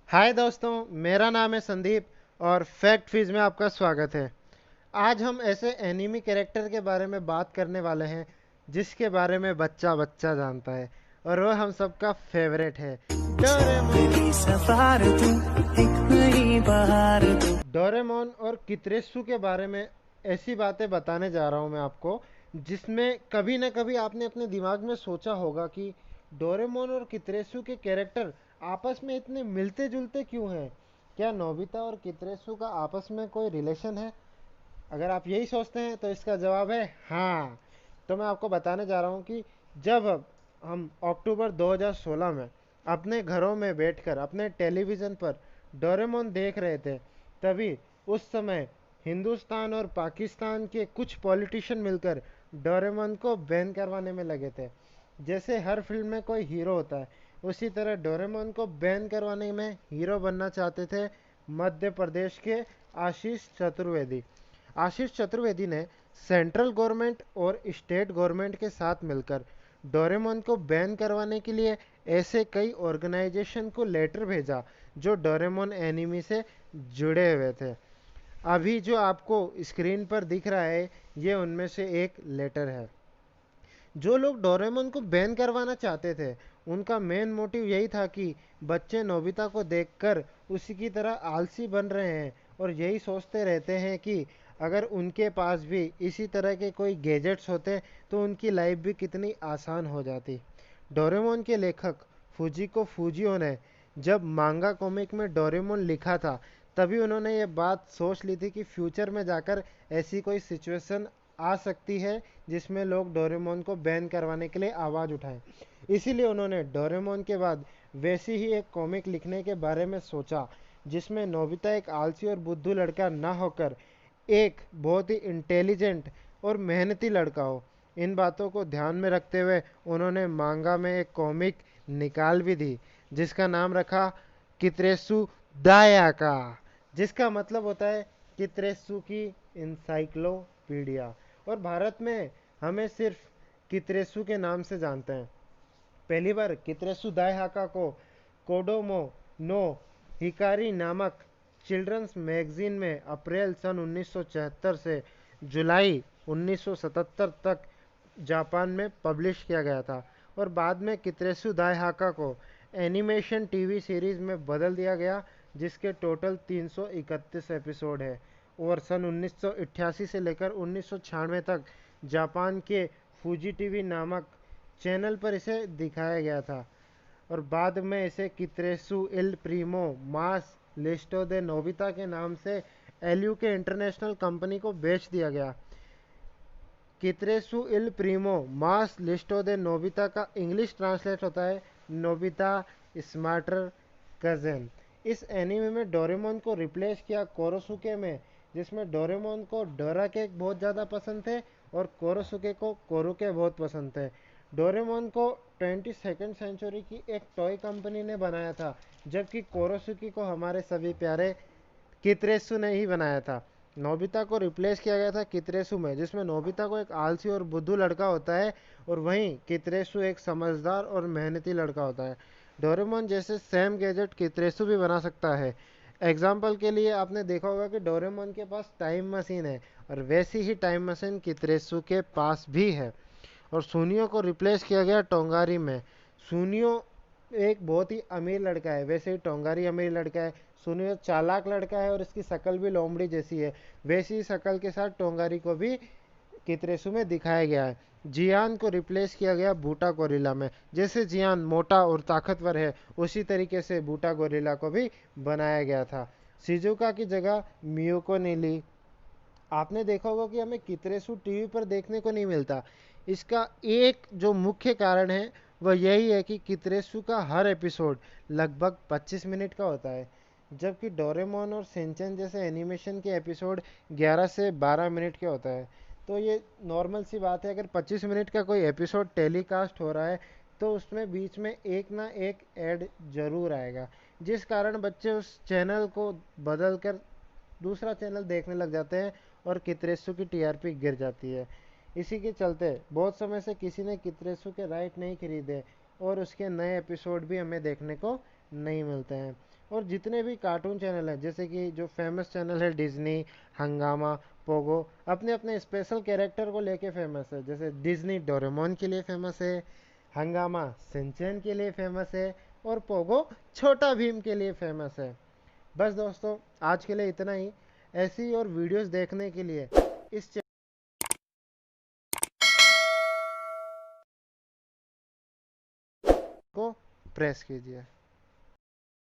हाय दोस्तों, मेरा नाम है संदीप और फैक्ट फिज में आपका स्वागत है। आज हम ऐसे एनिमी कैरेक्टर के बारे में बात करने वाले हैं जिसके बारे में बच्चा बच्चा जानता है और वो हम सबका फेवरेट है, डोरेमोन। डोरेमोन और कितरेसु के बारे में ऐसी बातें बताने जा रहा हूँ मैं आपको, जिसमें कभी ना कभी आपने अपने दिमाग में सोचा होगा कि डोरेमोन और कितरेसु के कैरेक्टर आपस में इतने मिलते जुलते क्यों हैं। क्या नोबिता और कितरेसु का आपस में कोई रिलेशन है? अगर आप यही सोचते हैं तो इसका जवाब है हाँ। तो मैं आपको बताने जा रहा हूँ कि जब हम अक्टूबर 2016 में अपने घरों में बैठकर अपने टेलीविज़न पर डोरेमोन देख रहे थे, तभी उस समय हिंदुस्तान और पाकिस्तान के कुछ पॉलिटिशियन मिलकर डोरेमोन को बैन करवाने में लगे थे। जैसे हर फिल्म में कोई हीरो होता है, उसी तरह डोरेमोन को बैन करवाने में हीरो बनना चाहते थे मध्य प्रदेश के आशीष चतुर्वेदी। आशीष चतुर्वेदी ने सेंट्रल गवर्नमेंट और स्टेट गवर्नमेंट के साथ मिलकर डोरेमोन को बैन करवाने के लिए ऐसे कई ऑर्गेनाइजेशन को लेटर भेजा जो डोरेमोन एनिमी से जुड़े हुए थे। अभी जो आपको स्क्रीन पर दिख रहा है, ये उनमें से एक लेटर है। जो लोग डोरेमोन को बैन करवाना चाहते थे, उनका मेन मोटिव यही था कि बच्चे नोबिता को देखकर उसी की तरह आलसी बन रहे हैं और यही सोचते रहते हैं कि अगर उनके पास भी इसी तरह के कोई गैजेट्स होते तो उनकी लाइफ भी कितनी आसान हो जाती। डोरेमोन के लेखक फुजिको फूजियो ने जब मांगा कॉमिक में डोरेमोन लिखा था, तभी उन्होंने ये बात सोच ली थी कि फ्यूचर में जाकर ऐसी कोई सिचुएशन आ सकती है जिसमें लोग डोरेमोन को बैन करवाने के लिए आवाज़ उठाएं। इसीलिए उन्होंने डोरेमोन के बाद वैसी ही एक कॉमिक लिखने के बारे में सोचा, जिसमें नोबिता एक आलसी और बुद्धू लड़का ना होकर एक बहुत ही इंटेलिजेंट और मेहनती लड़का हो। इन बातों को ध्यान में रखते हुए उन्होंने मांगा में एक कॉमिक निकाल भी दी, जिसका नाम रखा कित्रेसु दायाका, जिसका मतलब होता है कित्रेसु की इंसाइक्लोपीडिया। और भारत में हमें सिर्फ कित्रेसु के नाम से जानते हैं। पहली बार कित्रेसु दायहाका को कोडोमो नो हिकारी नामक चिल्ड्रंस मैगजीन में अप्रैल सन 1974 से जुलाई 1977 तक जापान में पब्लिश किया गया था और बाद में कित्रेसु दायहाका को एनिमेशन टीवी सीरीज में बदल दिया गया, जिसके टोटल 331 एपिसोड है और सन 1988 से लेकर 1996 तक जापान के फूजी टीवी नामक चैनल पर इसे दिखाया गया था और बाद में इसे कित्रेसु इल प्रीमो मास लिस्टो दे नोबिता के नाम से एलयू के इंटरनेशनल कंपनी को बेच दिया गया। कित्रेसु इल प्रीमो मास लिस्टो दे नोबिता का इंग्लिश ट्रांसलेट होता है नोबिता स्मार्टर कजन। इस एनीमे में डोरेमोन को रिप्लेस किया कोरोसुके में, जिसमें डोरेमोन को डोरा केक बहुत ज़्यादा पसंद थे और कोरोसुके को कोरुके बहुत पसंद थे। डोरेमोन को 22nd सेंचुरी की एक टॉय कंपनी ने बनाया था, जबकि कोरोसुकी को हमारे सभी प्यारे कित्रेसु ने ही बनाया था। नोबिता को रिप्लेस किया गया था कित्रेसु में, जिसमें नोबिता को एक आलसी और बुद्धू लड़का होता है और वहीं कित्रेसु एक समझदार और मेहनती लड़का होता है। डोरेमोन जैसे सेम गैजेट कित्रेसु भी बना सकता है। एग्जाम्पल के लिए आपने देखा होगा कि डोरेमोन के पास टाइम मशीन है और वैसी ही टाइम मशीन कित्रेसु के पास भी है। और सुनियो को रिप्लेस किया गया टोंगारी में। सुनियो एक बहुत ही अमीर लड़का है, वैसे ही टोंगारी अमीर लड़का है। सुनियो चालाक लड़का है और इसकी शक्ल भी लोमड़ी जैसी है, वैसी ही शक्ल के साथ टोंगारी को भी कितरेसु में दिखाया गया है। जियान को रिप्लेस किया गया बूटा गोरिल्ला में। जैसे जियान मोटा और ताकतवर है, उसी तरीके से बूटा गोरिल्ला को भी बनाया गया था। शिजुका की जगह मियुको ने ली। आपने देखा होगा कि हमें कितरेसु टीवी पर देखने को नहीं मिलता। इसका एक जो मुख्य कारण है वह यही है कि कितरेसु का हर एपिसोड लगभग 25 मिनट का होता है, जबकि डोरेमोन और सिंचन जैसे एनिमेशन के एपिसोड 11 से 12 मिनट के होता है। तो ये नॉर्मल सी बात है, अगर 25 मिनट का कोई एपिसोड टेलीकास्ट हो रहा है तो उसमें बीच में एक ना एक ऐड जरूर आएगा, जिस कारण बच्चे उस चैनल को बदल कर दूसरा चैनल देखने लग जाते हैं और कितरेसु की टीआरपी गिर जाती है। इसी के चलते बहुत समय से किसी ने कितरेसु के राइट नहीं खरीदे और उसके नए एपिसोड भी हमें देखने को नहीं मिलते हैं। और जितने भी कार्टून चैनल हैं, जैसे कि जो फेमस चैनल है डिज्नी, हंगामा, पोगो, अपने अपने स्पेशल कैरेक्टर को लेके फेमस है। जैसे डिज्नी डोरेमोन के लिए फेमस है, हंगामा सिंचैन के लिए फेमस है, और पोगो छोटा भीम के लिए फेमस है। बस दोस्तों, आज के लिए इतना ही। ऐसी और वीडियोस देखने के लिए इस चैनल को प्रेस कीजिए।